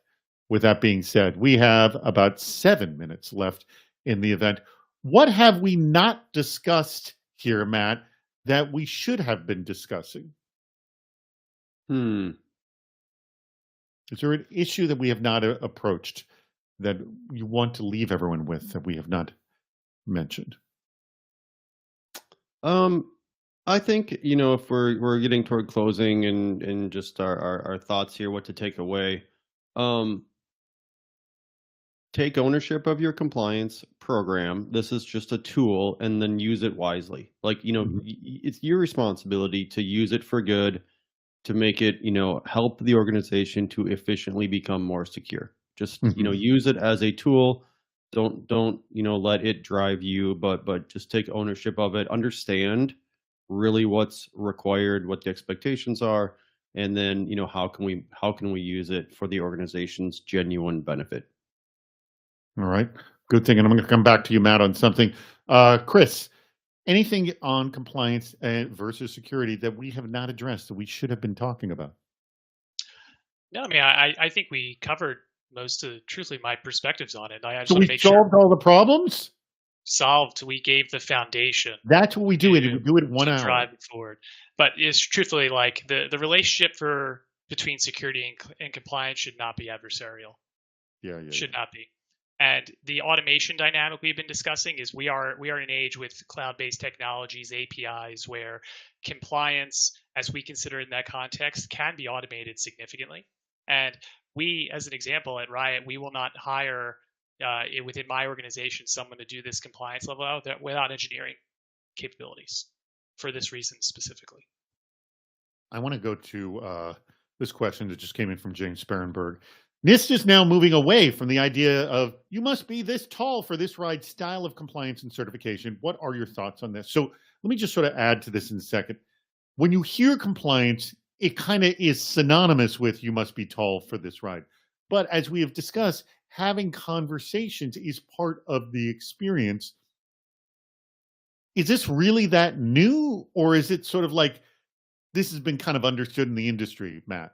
With that being said, we have about 7 minutes left in the event. What have we not discussed here, Matt, that we should have been discussing? Is there an issue that we have not approached that you want to leave everyone with that we have not mentioned? I think, if we're getting toward closing and just our thoughts here, what to take away. Take ownership of your compliance program. This is just a tool, and then use it wisely. Like, it's your responsibility to use it for good, to make it, help the organization to efficiently become more secure. Just, use it as a tool. Don't, let it drive you, but just take ownership of it. Understand really what's required, what the expectations are, and then, how can we use it for the organization's genuine benefit? All right. Good thing. And I'm going to come back to you, Matt, on something. Chris, anything on compliance versus security that we have not addressed that we should have been talking about? No, I mean, I think we covered most of, truthfully, my perspectives on it. I just So want we to make solved all the problems? solved. We gave the foundation. That's what we do. We do it in 1 to hour. drive it forward. But it's truthfully like the relationship between security and compliance should not be adversarial. Yeah. Should not be. And the automation dynamic we've been discussing is we are in an age with cloud-based technologies, APIs, where compliance, as we consider it in that context, can be automated significantly. And we, as an example at Riot, we will not hire within my organization someone to do this compliance level without engineering capabilities for this reason specifically. I want to go to this question that just came in from James Sparenberg. NIST is now moving away from the idea of you must be this tall for this ride style of compliance and certification. What are your thoughts on this? So let me just sort of add to this in a second. When you hear compliance, it kind of is synonymous with you must be tall for this ride. But as we have discussed, having conversations is part of the experience. Is this really that new, or is it sort of like this has been kind of understood in the industry, Matt?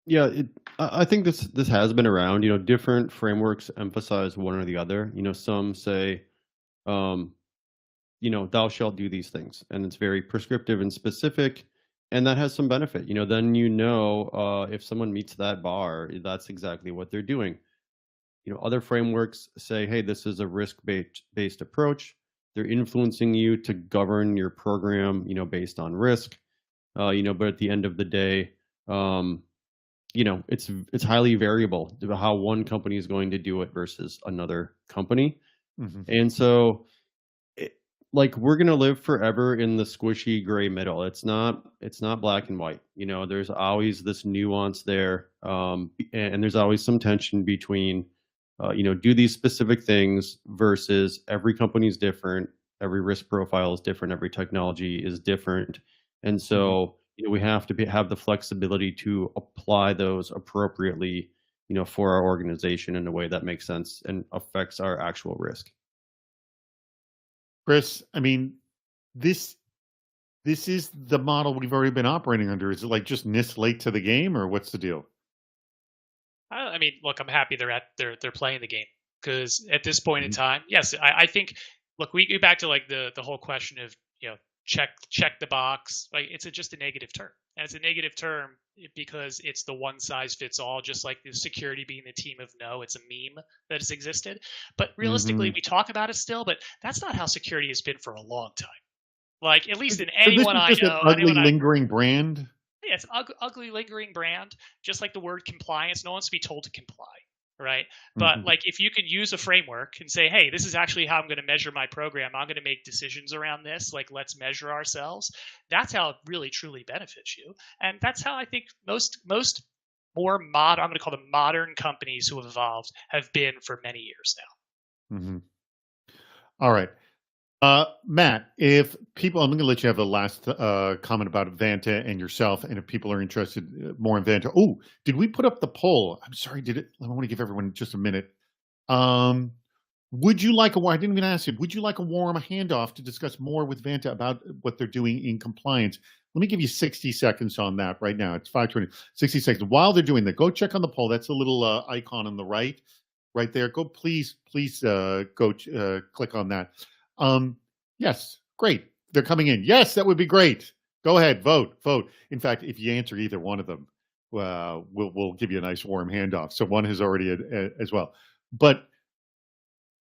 Yeah, I think this has been around. Different frameworks emphasize one or the other. Some say, thou shalt do these things, and it's very prescriptive and specific, and that has some benefit. Then if someone meets that bar, that's exactly what they're doing. Other frameworks say, hey, this is a risk-based approach. They're influencing you to govern your program, based on risk. But at the end of the day, it's highly variable to how one company is going to do it versus another company. Mm-hmm. And so we're going to live forever in the squishy gray middle. It's not black and white. There's always this nuance there. And there's always some tension between, do these specific things versus every company is different. Every risk profile is different. Every technology is different. And so, we have to have the flexibility to apply those appropriately, for our organization in a way that makes sense and affects our actual risk. Chris, I mean, this is the model we've already been operating under. Is it like just NIST late to the game, or what's the deal? I mean, look, I'm happy they're playing the game, because at this point in time, yes, I think. Look, we go back to like the whole question of check the box. Like it's just a negative term, and it's a negative term because it's the one size fits all. Just like the security being the team of no, it's a meme that has existed. But realistically, we talk about it still, but that's not how security has been for a long time. Like at least in anyone I know, an ugly lingering brand. Yeah, it's ugly lingering brand. Just like the word compliance, no one wants to be told to comply. Right. But like if you could use a framework and say, hey, this is actually how I'm going to measure my program. I'm going to make decisions around this. Like, let's measure ourselves. That's how it really, truly benefits you. And that's how I think most more I'm going to call them modern companies who have evolved have been for many years now. Mm-hmm. All right. Matt, if people, I'm going to let you have the last comment about Vanta and yourself, and if people are interested more in Vanta. Oh, did we put up the poll? I'm sorry, did it? I want to give everyone just a minute. Would you like I didn't even ask you, would you like a warm handoff to discuss more with Vanta about what they're doing in compliance? Let me give you 60 seconds on that right now. It's 5:20, 60 seconds. While they're doing that, go check on the poll. That's a little icon on the right there. Go, please go click on that. Yes, great. They're coming in. Yes, that would be great. Go ahead, vote. In fact, if you answer either one of them, we'll give you a nice warm handoff. So one has already as well. But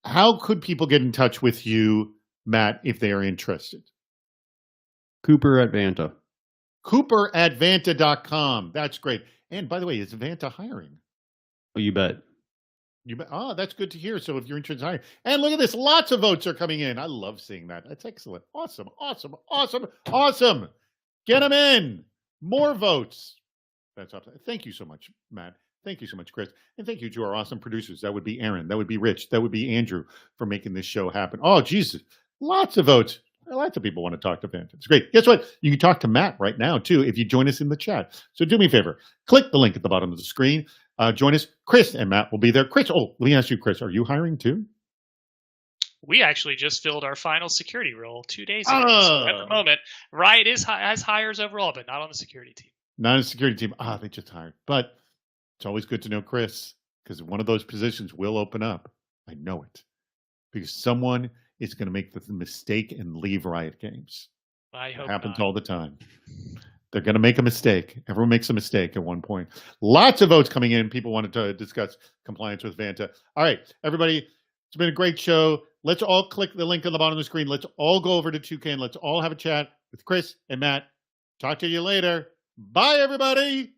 how could people get in touch with you, Matt, if they are interested? Cooper at Vanta. Cooper at Vanta.com. That's great. And by the way, is Vanta hiring? Oh, you bet. That's good to hear. So if you're interested in hiring, and look at this, lots of votes are coming in. I love seeing that. That's excellent. Awesome. Get them in. More votes. That's awesome. Thank you so much, Matt. Thank you so much, Chris. And thank you to our awesome producers. That would be Aaron. That would be Rich. That would be Andrew for making this show happen. Oh, Jesus. Lots of votes. Lots of people want to talk to Vanta. It's great. Guess what? You can talk to Matt right now, too, if you join us in the chat. So do me a favor. Click the link at the bottom of the screen. Join us. Chris and Matt will be there. Chris, let me ask you, Chris, are you hiring too? We actually just filled our final security role 2 days ago. So at the moment, Riot has hires overall, but not on the security team. Not on the security team. They just hired. But it's always good to know Chris, because one of those positions will open up. I know it. Because someone is going to make the mistake and leave Riot Games. I hope it happens not. all the time. They're going to make a mistake. Everyone makes a mistake at one point. Lots of votes coming in. People wanted to discuss compliance with Vanta. All right, everybody, it's been a great show. Let's all click the link on the bottom of the screen. Let's all go over to Toucan. Let's all have a chat with Chris and Matt. Talk to you later. Bye, everybody.